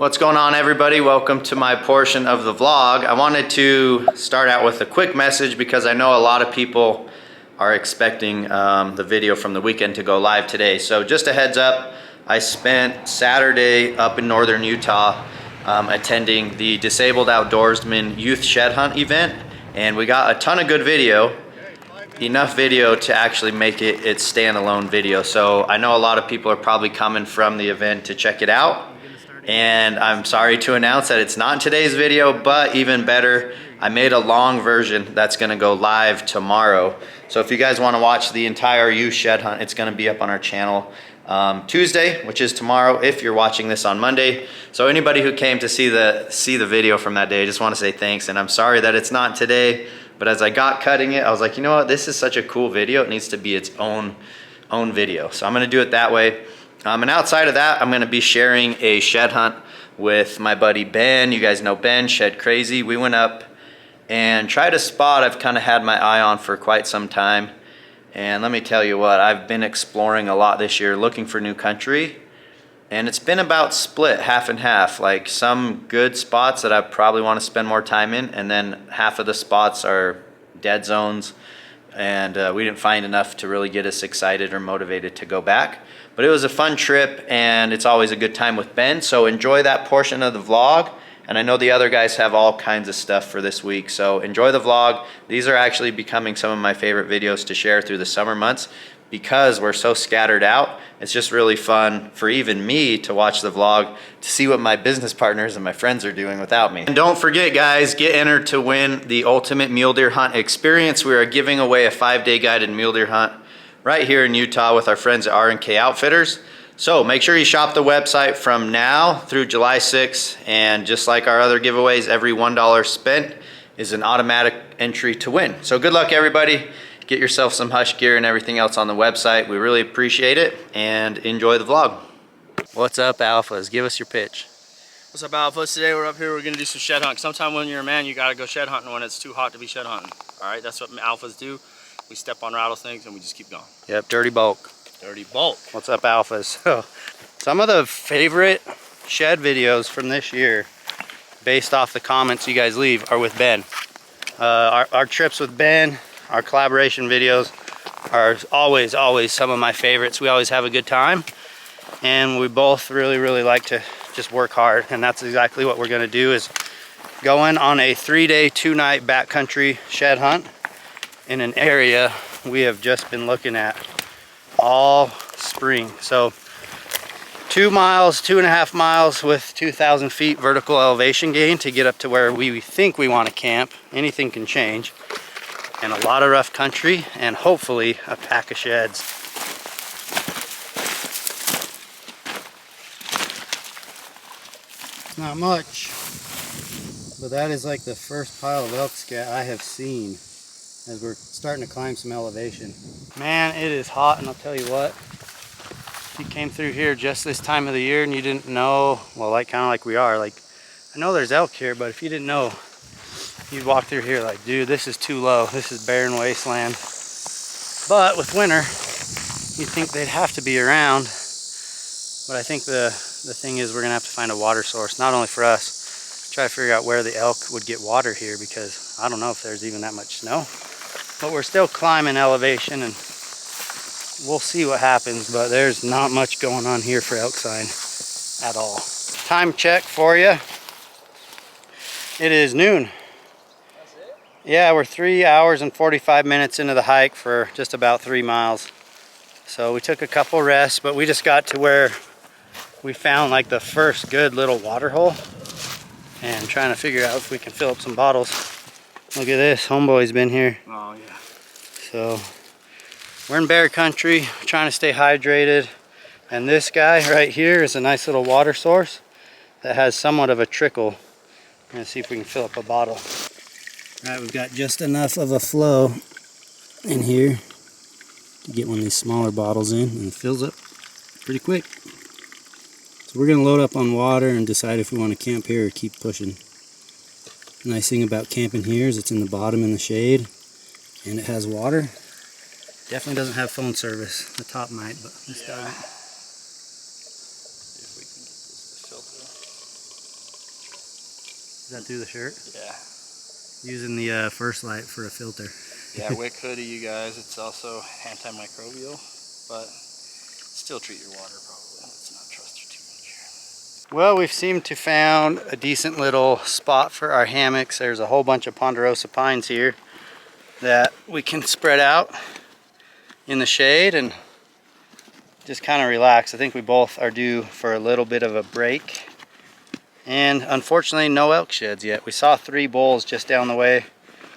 What's going on, everybody? Welcome to my portion of the vlog. I wanted to start out with a quick message because I know a lot of people are expecting the video from the weekend to go live today. So just a heads up, I spent Saturday up in northern Utah attending the Disabled Outdoorsman Youth Shed Hunt event, and we got a ton of good video, enough video to actually make it its standalone video. So I know a lot of people are probably coming from the event to check it out. And I'm sorry to announce that it's not in today's video, but even better, I made a long version that's gonna go live tomorrow. So if you guys wanna watch the entire youth shed hunt, it's gonna be up on our channel Tuesday, which is tomorrow, if you're watching this on Monday. So anybody who came to see the video from that day, I just wanna say thanks, and I'm sorry that it's not today, but as I got cutting it, I was like, you know what, this is such a cool video, it needs to be its own video. So I'm gonna do it that way. And outside of that, I'm gonna be sharing a shed hunt with my buddy Ben. You guys know Ben, Shed Crazy. We went up and tried a spot I've kind of had my eye on for quite some time. And let me tell you what, I've been exploring a lot this year, looking for new country. And it's been about split, half and half. Like some good spots that I probably wanna spend more time in, and then half of the spots are dead zones. And we didn't find enough to really get us excited or motivated to go back. But it was a fun trip, and it's always a good time with Ben, so enjoy that portion of the vlog. And I know the other guys have all kinds of stuff for this week, so enjoy the vlog. These are actually becoming some of my favorite videos to share through the summer months because we're so scattered out. It's just really fun for even me to watch the vlog, to see what my business partners and my friends are doing without me. And don't forget, guys, get entered to win the ultimate mule deer hunt experience. We are giving away a 5-day guided mule deer hunt right here in Utah with our friends at R&K Outfitters. So make sure you shop the website from now through July 6th, and just like our other giveaways, every $1 spent is an automatic entry to win. So good luck, everybody. Get yourself some Hush gear and everything else on the website. We really appreciate it, and enjoy the vlog. What's up, Alphas? Give us your pitch. What's up, Alphas? Today we're up here, we're gonna do some shed hunting. Sometime when you're a man, you gotta go shed hunting when it's too hot to be shed hunting. All right, that's what Alphas do. We step on rattlesnakes and we just keep going. Yep, dirty bulk. Dirty bulk. What's up, Alphas? So, some of the favorite shed videos from this year, based off the comments you guys leave, are with Ben. Our trips with Ben, our collaboration videos are always some of my favorites. We always have a good time, and we both really like to just work hard, and that's exactly what we're gonna do, is going on a 3-day, 2-night backcountry shed hunt in an area we have just been looking at all spring. So 2.5 miles with 2,000 feet vertical elevation gain to get up to where we think we want to camp. Anything can change. And a lot of rough country, and hopefully a pack of sheds. Not much, but that is like the first pile of elk scat I have seen as we're starting to climb some elevation. Man, it is hot, and I'll tell you what, if you came through here just this time of the year and you didn't know, well, like kind of like we are, like, I know there's elk here, but if you didn't know, you'd walk through here like, dude, this is too low. This is barren wasteland. But with winter, you'd think they'd have to be around. But I think the thing is, we're gonna have to find a water source, not only for us, try to figure out where the elk would get water here, because I don't know if there's even that much snow. But we're still climbing elevation, and we'll see what happens, but there's not much going on here for elk sign at all. Time check for you. It is noon. That's it? Yeah, we're 3 hours and 45 minutes into the hike for just about 3 miles. So we took a couple rests, but we just got to where we found like the first good little water hole, and trying to figure out if we can fill up some bottles. Look at this, homeboy's been here. Oh yeah. So we're in bear country, trying to stay hydrated, and this guy right here is a nice little water source that has somewhat of a trickle. We're gonna see if we can fill up a bottle. All right, we've got just enough of a flow in here to get one of these smaller bottles in, and it fills up pretty quick. So we're gonna load up on water and decide if we want to camp here or keep pushing. The nice thing about camping here is it's in the bottom in the shade, and it has water. Definitely doesn't have phone service. The top might, but this doesn't. See if we can get this to filter. Is that through the shirt? Yeah. Using the First Light for a filter. Yeah, wick hoodie, you guys. It's also antimicrobial, but still treat your water probably. Let's not trust her too much. Well, we've seemed to found a decent little spot for our hammocks. There's a whole bunch of ponderosa pines here that we can spread out in the shade and just kind of relax. I think we both are due for a little bit of a break. And unfortunately, no elk sheds yet. We saw 3 bulls just down the way.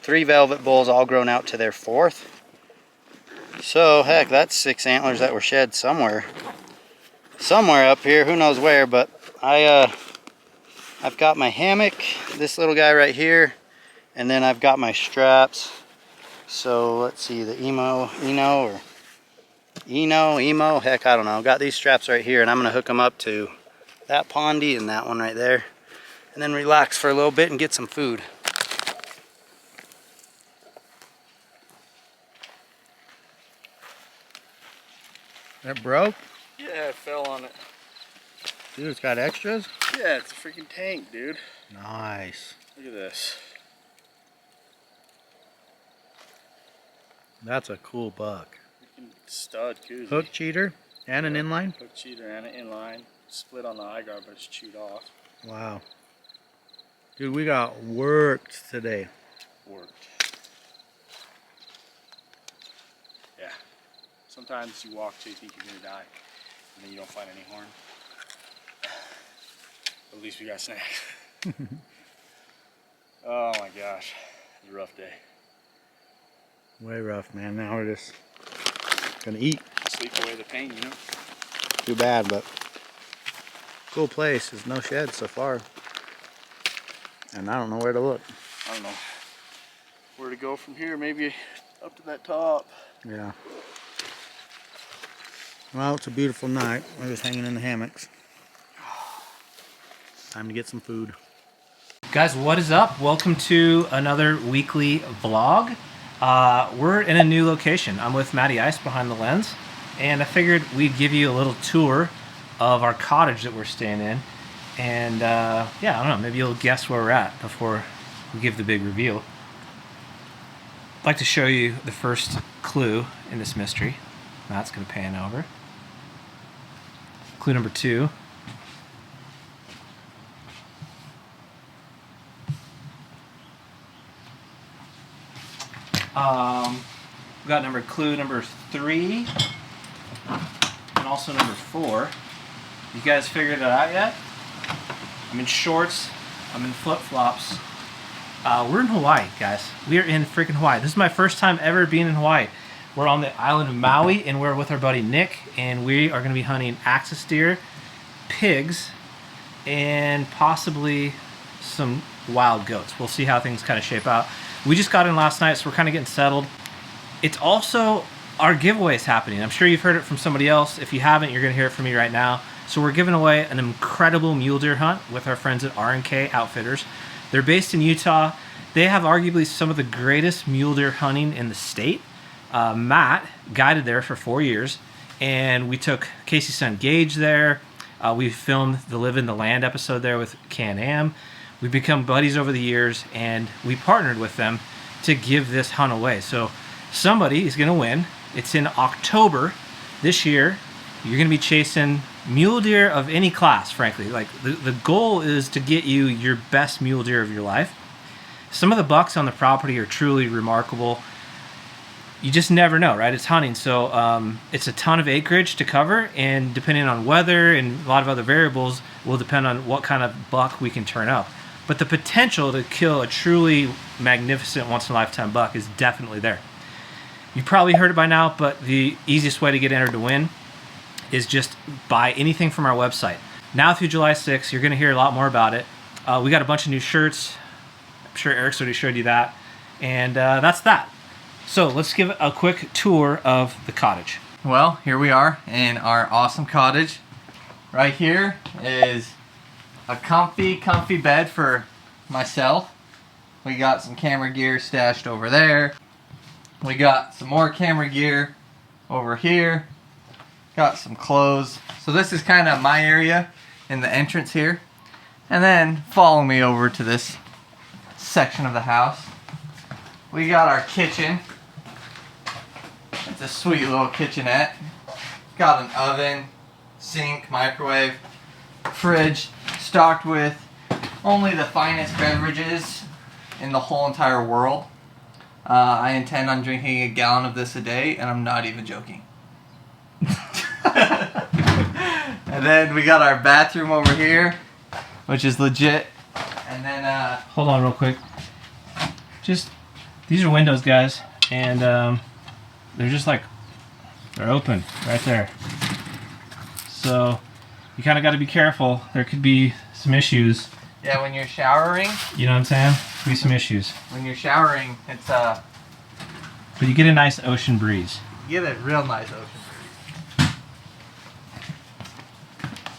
3 velvet bulls all grown out to their 4th. So heck, that's 6 antlers that were shed somewhere up here, who knows where. But I've got my hammock, this little guy right here, and then I've got my straps. So let's see, the emo, heck, I don't know. Got these straps right here, and I'm gonna hook them up to that pondy and that one right there, and then relax for a little bit and get some food. That broke? Yeah, it fell on it. Dude, it's got extras? Yeah, it's a freaking tank, dude. Nice. Look at this. That's a cool buck. Freaking stud koozie. Hook cheater and an inline? Hook cheater and an inline. Split on the eye guard, but it's chewed off. Wow. Dude, we got worked today. Worked. Yeah. Sometimes you walk till you think you're gonna die, and then you don't find any horn. At least we got snacks. Oh my gosh, it was a rough day. Way rough, man. Now we're just gonna eat. Sleep away the pain, you know? Too bad, but cool place. There's no sheds so far. And I don't know where to look. I don't know where to go from here. Maybe up to that top. Yeah. Well, it's a beautiful night. We're just hanging in the hammocks. Time to get some food. Guys, what is up? Welcome to another weekly vlog. We're in a new location. I'm with Matty Ice behind the lens, and I figured we'd give you a little tour of our cottage that we're staying in. And yeah, I don't know, maybe you'll guess where we're at before we give the big reveal. I'd like to show you the first clue in this mystery. Matt's gonna pan over. Clue number 2. We got clue number 3 and also number 4. You guys figured it out yet? I'm in shorts, I'm in flip-flops. We're in Hawaii, guys. We are in freaking Hawaii. This is my first time ever being in Hawaii. We're on the island of Maui, and we're with our buddy Nick, and we are gonna be hunting axis deer, pigs, and possibly some wild goats. We'll see how things kind of shape out. We just got in last night, so we're kind of getting settled. It's also, our giveaway is happening. I'm sure you've heard it from somebody else. If you haven't, you're gonna hear it from me right now. So we're giving away an incredible mule deer hunt with our friends at R&K Outfitters. They're based in Utah. They have arguably some of the greatest mule deer hunting in the state. Matt guided there for 4 years, and we took Casey's son Gage there. We filmed the Live in the Land episode there with Can-Am. We've become buddies over the years, and we partnered with them to give this hunt away. So somebody is gonna win. It's in October this year. You're gonna be chasing mule deer of any class, frankly. Like the goal is to get you your best mule deer of your life. Some of the bucks on the property are truly remarkable. You just never know, right? It's hunting, so it's a ton of acreage to cover, and depending on weather and a lot of other variables will depend on what kind of buck we can turn up. But the potential to kill a truly magnificent once-in-a-lifetime buck is definitely there. You probably heard it by now, but the easiest way to get entered to win is just buy anything from our website. Now through July 6th, you're gonna hear a lot more about it. We got a bunch of new shirts. I'm sure Eric's already showed you that. And that's that. So let's give a quick tour of the cottage. Well, here we are in our awesome cottage. Right here is a comfy bed for myself. We got some camera gear stashed over there. We got some more camera gear over here. Got some clothes. So this is kind of my area in the entrance here. And then follow me over to this section of the house. We got our kitchen. It's a sweet little kitchenette. Got an oven, sink, microwave, fridge, stocked with only the finest beverages in the whole entire world. I intend on drinking a gallon of this a day, and I'm not even joking. And then we got our bathroom over here, which is legit. And then Hold on real quick. Just, these are windows, guys, and they're just like, they're open right there. So you kind of got to be careful. There could be some issues. yeah, when you're showering, You know what I'm saying? Could be some issues. it's But you get a nice ocean breeze. you get a real nice ocean breeze.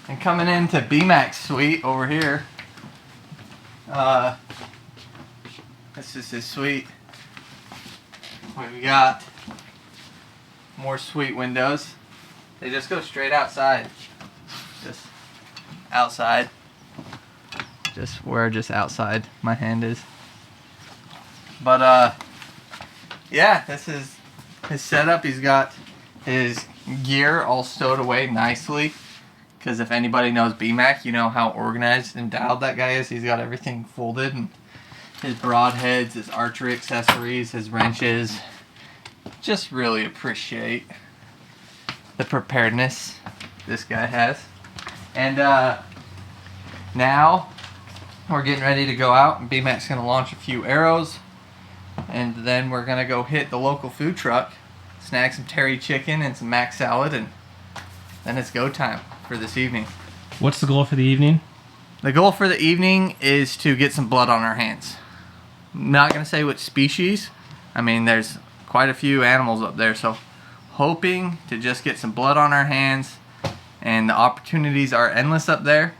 And coming into BMAC's suite over here, this is his suite. We got more suite windows. They just go straight outside. Just outside. Just outside my hand is. But yeah, this is his setup. He's got his gear all stowed away nicely. Because if anybody knows BMAC, you know how organized and dialed that guy is. He's got everything folded, and his broadheads, his archery accessories, his wrenches. Just really appreciate the preparedness this guy has. And now we're getting ready to go out, and BMAC's going to launch a few arrows. And then we're going to go hit the local food truck, snag some terry chicken and some mac salad, and then it's go time for this evening. What's the goal for the evening? The goal for the evening is to get some blood on our hands. Not going to say which species. I mean, there's quite a few animals up there, so hoping to just get some blood on our hands, and the opportunities are endless up there.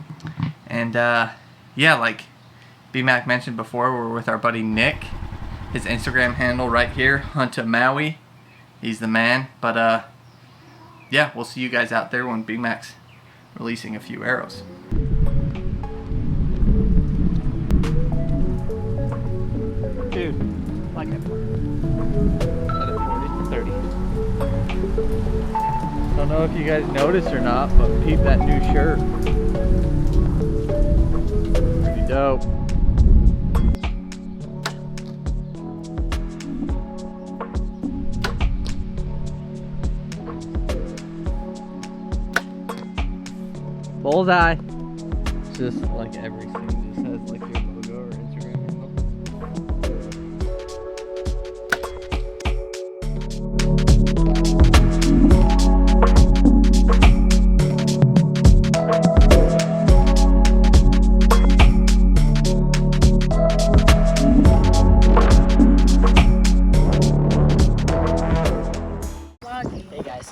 And yeah, like BMAC mentioned before, we're with our buddy Nick. His Instagram handle right here, Hunta Maui. He's the man. But yeah, we'll see you guys out there when BMAC's releasing a few arrows. Dude, like that part. At a 40 30. Don't know if you guys noticed or not, but peep that new shirt. Pretty dope. Bullseye. It's just like everything just has like your logo or Instagram handle. Hey guys,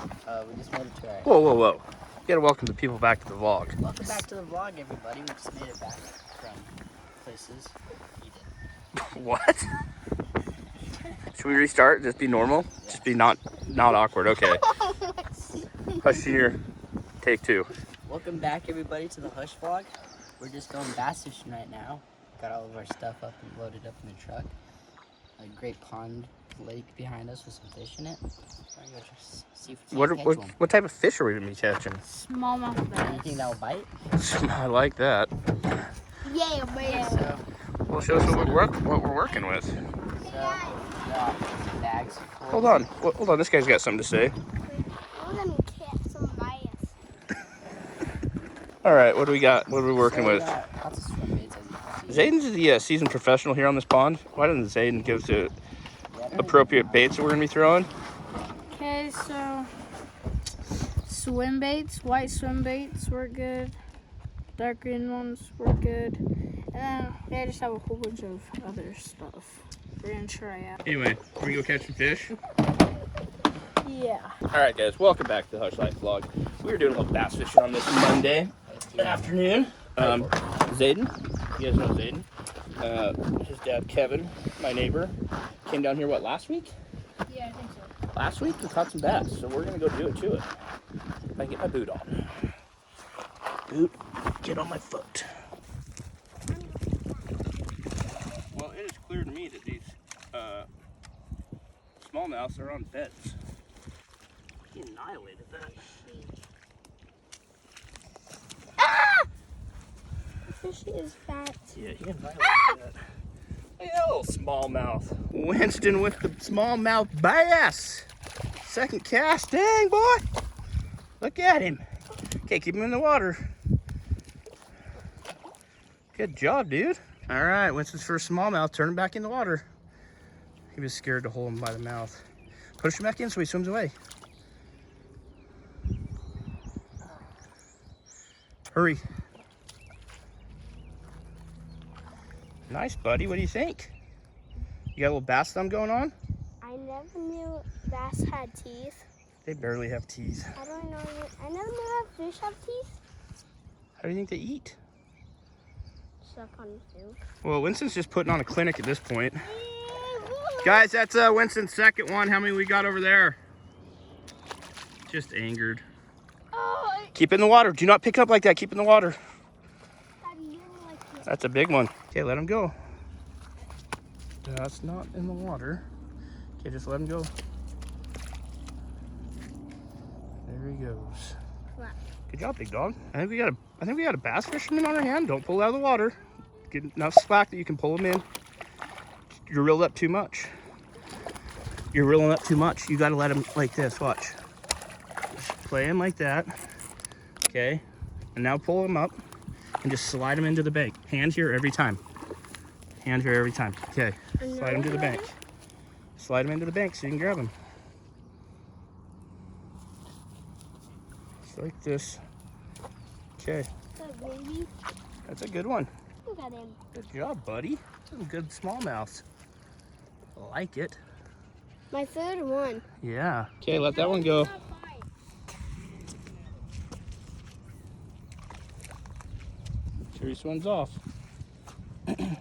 we just made it to our... Whoa, whoa, whoa. You gotta welcome the people back to the vlog. Welcome back to the vlog, everybody. We just made it back from places. You did. What? Should we restart? Just be normal? Yeah. Just be not awkward. Okay. Hush here. Take 2. Welcome back, everybody, to the Hush vlog. We're just going bass fishing right now. Got all of our stuff up and loaded up in the truck. A great pond lake behind us with some fish in it. We're gonna go just see if we can catch one. What type of fish are we gonna be catching? Smallmouth bass. Anything that will bite. I like that. Yeah, man. So, Well, show us what we're working with. got bags full. Hold on. This guy's got something to say. I want to catch some bass. All right. What do we got? What are we working So we with? got lots of swim baits, as you can see. Zayden's the seasoned professional here on this pond. Why doesn't Zayden give the appropriate baits that we're gonna be throwing? Okay, so swim baits, white swim baits were good. Dark green ones were good. And then they just have a whole bunch of other stuff. We're gonna try out. Anyway, we're gonna go catch some fish. Yeah. All right, guys, welcome back to the Hushlife vlog. We were doing a little bass fishing on this Monday afternoon. Zayden, you guys know Zayden. His dad, Kevin, my neighbor, came down here, last week? Yeah, I think so. Last week we caught some bass, so we're gonna go do it to it. If I can get my boot on. Boot, get on my foot. smallmouths are on beds. He annihilated that. Ah! The fish is fat. Yeah, he annihilated that. Look at that little smallmouth. Winston with the smallmouth bass. Second cast, dang boy. Look at him. Okay, keep him in the water. Good job, dude. All right, Winston's first smallmouth. Turn him back in the water. He was scared to hold him by the mouth. Push him back in so he swims away. Hurry. Nice, buddy. What do you think? You got a little bass thumb going on? I never knew bass had teeth. They barely have teeth. I don't know. I never knew fish have teeth. How do you think they eat? Stuff on food. Well, Winston's just putting on a clinic at this point. Guys, that's Winston's second one. How many we got over there? Just angered. Oh, Keep it in the water. Do not pick up like that. Keep it in the water. Daddy, you don't like this. That's a big one. Okay, let him go. That's not in the water. Okay, just let him go. There he goes. Wow. Good job, big dog. I think we got a bass fisherman on our hand. Don't pull it out of the water. Get enough slack that you can pull him in. You're reeled up too much. You're reeling up too much. You gotta let him like this. Watch. Just play him like that. Okay. And now pull him up and just slide him into the bank. Hand here every time. Hand here every time. Okay. Slide him to the bank. Slide him into the bank so you can grab him. Just like this. Okay. Baby. That's a good one. Look at him. Good job, buddy. Some good smallmouths. I like it. My third one. Yeah. Okay, let that one go. Sure he swims off. Good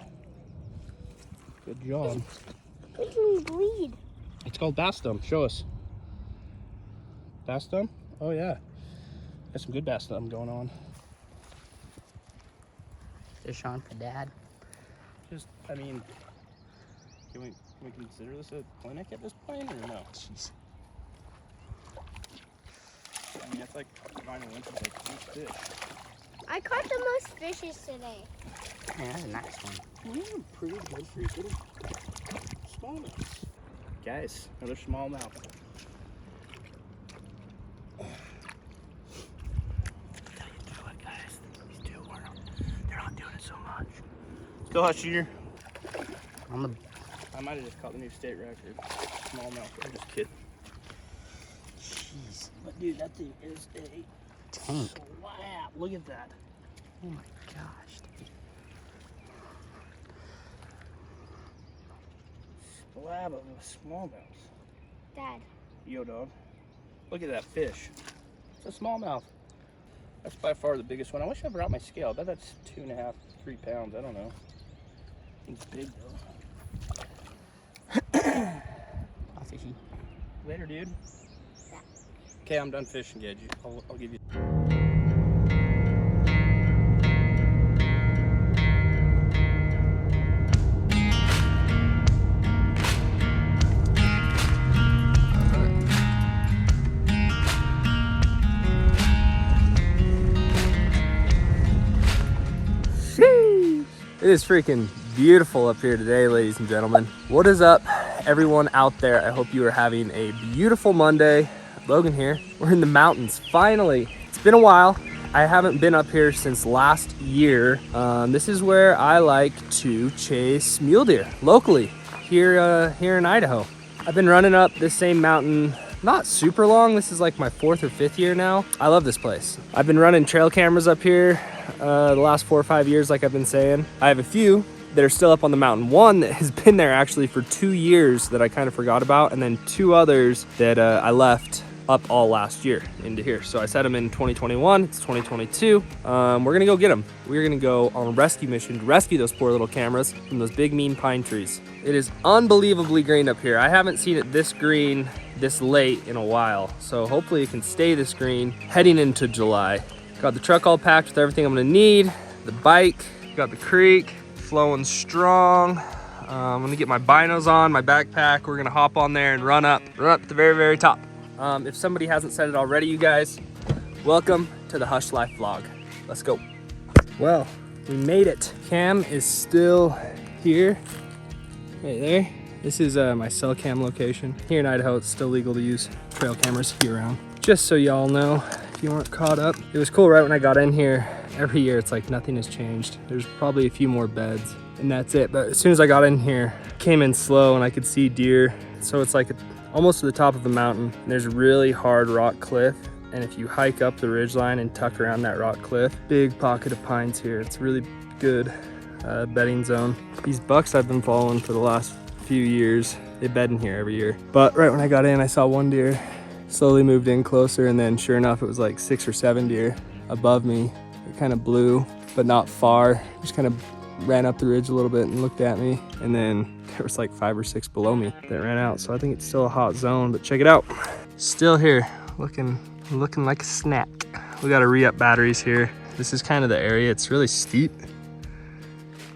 job. Making me bleed. It's called bass thumb. Show us. Bass thumb? Oh yeah. Got some good bass thumb going on. Fish on for Dad. Just, I mean, can we consider this a clinic at this point or no? Jeez. I mean, it's like finding Winston's like huge fish. I caught the most fishes today. Yeah, that's a nice one. These are pretty good freaking smallmouths. Guys, another smallmouth. They're not doing it so much. Let's go, Hushin. I might have just caught the new state record. Smallmouth. I'm just kidding. Jeez. But dude, that thing is a Tank. slab. Look at that. Oh my gosh, dude. Slab of a smallmouth. Dad. Yo, dog. Look at that fish. It's a smallmouth. That's by far the biggest one. I wish I brought my scale. I bet that's 2.5, 3 pounds. I don't know. It's big though. I'll fish you. Later, dude. Okay, I'm done fishing, Gage. I'll give you. It is freaking beautiful up here today, ladies and gentlemen. What is up, everyone out there? I hope you are having a beautiful Monday. Logan here. We're in the mountains, finally. It's been a while. I haven't been up here since last year. This is where I like to chase mule deer locally here in Idaho. I've been running up this same mountain not super long. This is like my 4th or 5th year now. I love this place. I've been running trail cameras up here the last 4 or 5 years, like I've been saying. I have a few that are still up on the mountain. One that has been there actually for 2 years that I kind of forgot about, and then 2 others that I left up all last year into here. So I set them in 2021, it's 2022. We're gonna go get them. We're gonna go on a rescue mission to rescue those poor little cameras from those big mean pine trees. It is unbelievably green up here. I haven't seen it this green this late in a while. So hopefully it can stay this green heading into July. Got the truck all packed with everything I'm gonna need. The bike, got the creek flowing strong. I'm gonna get my binos on, my backpack. We're gonna hop on there and run up to the very, very top. If somebody hasn't said it already, you guys, welcome to the Hushlife vlog. Let's go. Well, we made it. Cam is still here, right there. This is my cell cam location. Here in Idaho, it's still legal to use trail cameras year round. Just so y'all know, if you weren't caught up. It was cool right when I got in here. Every year, it's like nothing has changed. There's probably a few more beds and that's it. But as soon as I got in here, came in slow and I could see deer. So it's like almost to the top of the mountain. And there's a really hard rock cliff. And if you hike up the ridgeline and tuck around that rock cliff, big pocket of pines here. It's a really good bedding zone. These bucks I've been following for the last few years, they bed in here every year. But right when I got in, I saw one deer, slowly moved in closer, and then sure enough, it was like 6 or 7 deer above me. It kind of blew, but not far. Just kind of ran up the ridge a little bit and looked at me. And then there was like 5 or 6 below me that ran out. So I think it's still a hot zone, but check it out. Still here, looking like a snack. We got to re-up batteries here. This is kind of the area. It's really steep,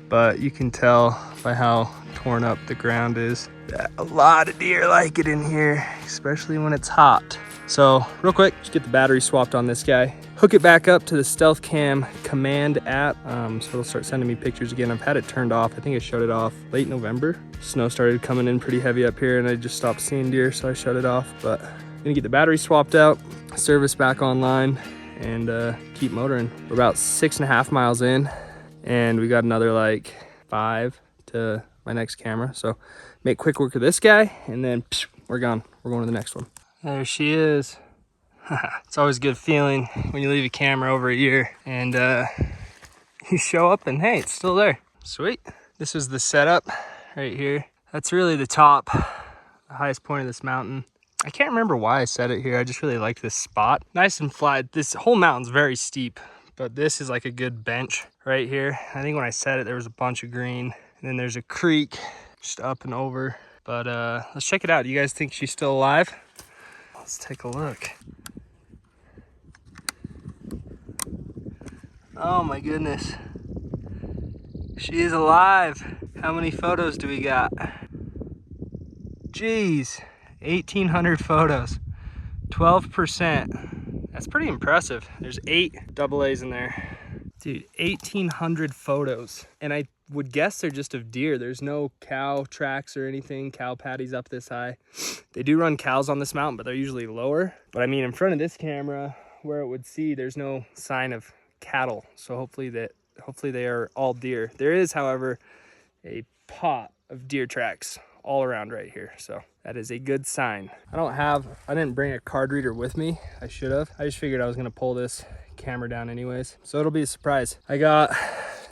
but you can tell by how torn up the ground is that a lot of deer like it in here, especially when it's hot. So real quick, just get the battery swapped on this guy, hook it back up to the Stealth Cam Command app, so it'll start sending me pictures again. I've had it turned off. I think I shut it off late November. Snow started coming in pretty heavy up here and I just stopped seeing deer, so I shut it off. But I'm gonna get the battery swapped out, service back online, and keep motoring. We're about 6.5 miles in, and we got another like 5 to my next camera. So make quick work of this guy, and then we're gone. We're going to the next one. There she is. It's always a good feeling when you leave a camera over a year and you show up and hey, it's still there. Sweet. This is the setup right here. That's really the top, the highest point of this mountain. I can't remember why I set it here. I just really liked this spot. Nice and flat. This whole mountain's very steep, but this is like a good bench right here. I think when I set it, there was a bunch of green, and then there's a creek just up and over. But let's check it out. Do you guys think she's still alive? Let's take a look. Oh my goodness. She is alive. How many photos do we got? Jeez, 1,800 photos, 12%. That's pretty impressive. There's 8 double A's in there. Dude, 1,800 photos. And I would guess they're just of deer. There's no cow tracks or anything, cow patties up this high. They do run cows on this mountain, but they're usually lower. But I mean, in front of this camera, where it would see, there's no sign of cattle. So hopefully they are all deer. There is, however, a pot of deer tracks all around right here. So that is a good sign. I didn't bring a card reader with me. I should have. I just figured I was gonna pull this camera down anyways. So it'll be a surprise.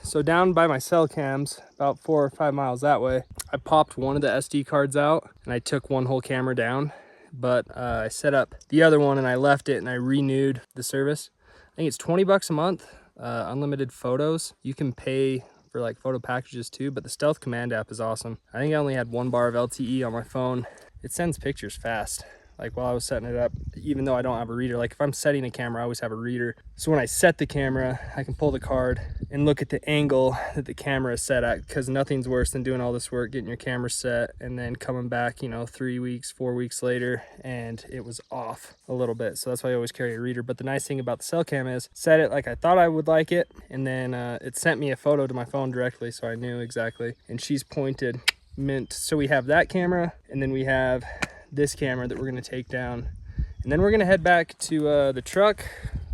So down by my cell cams, about 4 or 5 miles that way, I popped one of the SD cards out and I took one whole camera down, but I set up the other one and I left it and I renewed the service. I think it's 20 bucks a month, unlimited photos. You can pay for like photo packages too, but the Stealth Command app is awesome. I think I only had 1 bar of LTE on my phone. It sends pictures fast. Like while I was setting it up, even though I don't have a reader, like if I'm setting a camera, I always have a reader. So when I set the camera, I can pull the card and look at the angle that the camera is set at, because nothing's worse than doing all this work, getting your camera set and then coming back, 3 weeks, 4 weeks later, and it was off a little bit. So that's why I always carry a reader. But the nice thing about the cell cam is set it like I thought I would like it. And then it sent me a photo to my phone directly. So I knew exactly, and she's pointed mint. So we have that camera, and then we have this camera that we're going to take down, and then we're going to head back to the truck.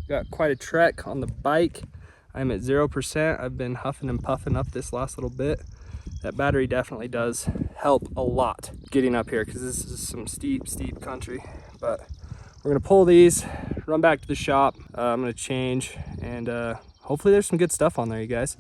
Got quite a trek on the bike. I'm at 0%. I've been huffing and puffing up this last little bit. That battery definitely does help a lot getting up here, because this is some steep country. But we're going to pull these, run back to the shop. I'm going to change, and hopefully there's some good stuff on there, you guys.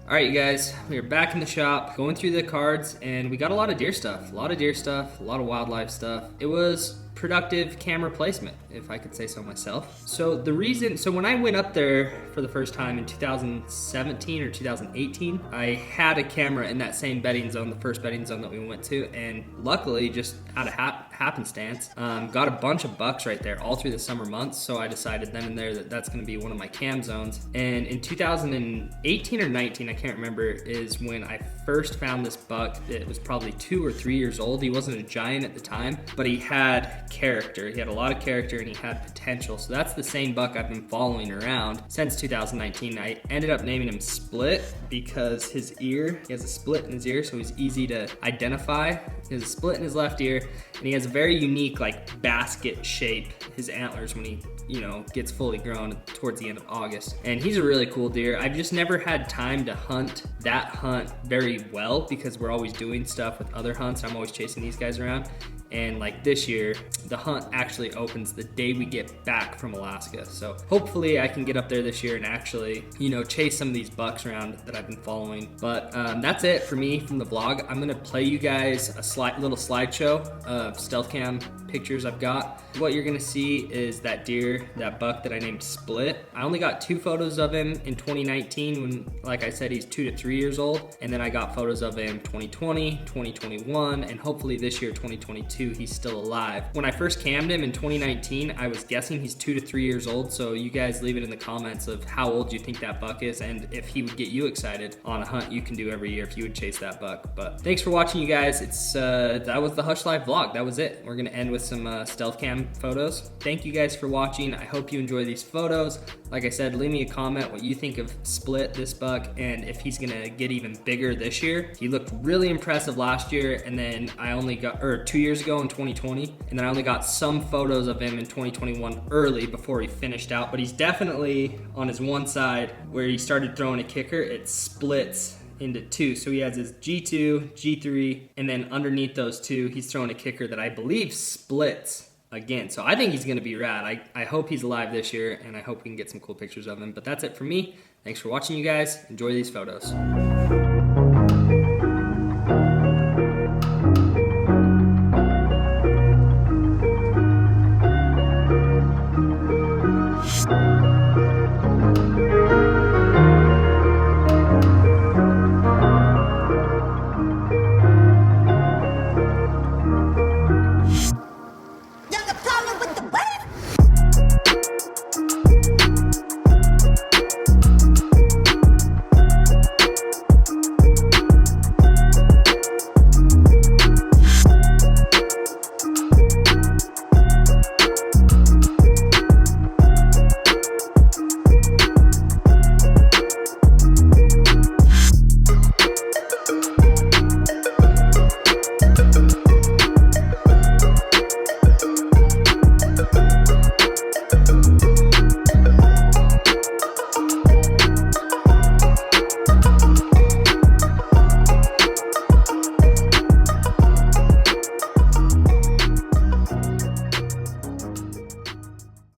All right, you guys, we are back in the shop, going through the cards, and we got a lot of deer stuff, a lot of wildlife stuff. It was productive camera placement, if I could say so myself. So when I went up there for the first time in 2017 or 2018, I had a camera in that same bedding zone, the first bedding zone that we went to, and luckily, just out of happenstance. Got a bunch of bucks right there all through the summer months, so I decided then and there that that's going to be one of my cam zones. And in 2018 or 19, I can't remember, is when I first found this buck. It was probably 2 or 3 years old. He wasn't a giant at the time, but he had character. He had a lot of character and he had potential. So that's the same buck I've been following around since 2019. I ended up naming him Split because his ear, he has a split in his ear, so he's easy to identify. He has a split in his left ear, and he has a very unique like basket shape, his antlers, when he, you know, gets fully grown towards the end of August. And he's a really cool deer. I've just never had time to hunt that hunt very well because we're always doing stuff with other hunts. I'm always chasing these guys around. And like this year, the hunt actually opens the day we get back from Alaska. So hopefully I can get up there this year and actually, you know, chase some of these bucks around that I've been following. But that's it for me from the vlog. I'm gonna play you guys a little slideshow of stealth cam pictures I've got. What you're gonna see is that deer, that buck that I named Split. I only got 2 photos of him in 2019 when, like I said, he's 2 to 3 years old. And then I got photos of him 2020, 2021, and hopefully this year, 2022, he's still alive. When I first cammed him in 2019, I was guessing he's 2 to 3 years old. So you guys leave it in the comments of how old you think that buck is and if he would get you excited on a hunt you can do every year if you would chase that buck. But thanks for watching, you guys. That was the Hushlife vlog. That was it. We're gonna end with some stealth cam photos. Thank you guys for watching. I hope you enjoy these photos. Like I said, leave me a comment what you think of Split, this buck, and if he's gonna get even bigger this year. He looked really impressive last year, and then I only got, or 2 years ago in 2020, and then I only got some photos of him in 2021 early before he finished out, but he's definitely on his one side where he started throwing a kicker, it splits into 2. So he has his G2, G3, and then underneath those 2, he's throwing a kicker that I believe splits again. So I think he's gonna be rad. I hope he's alive this year, and I hope we can get some cool pictures of him. But that's it for me. Thanks for watching, you guys. Enjoy these photos.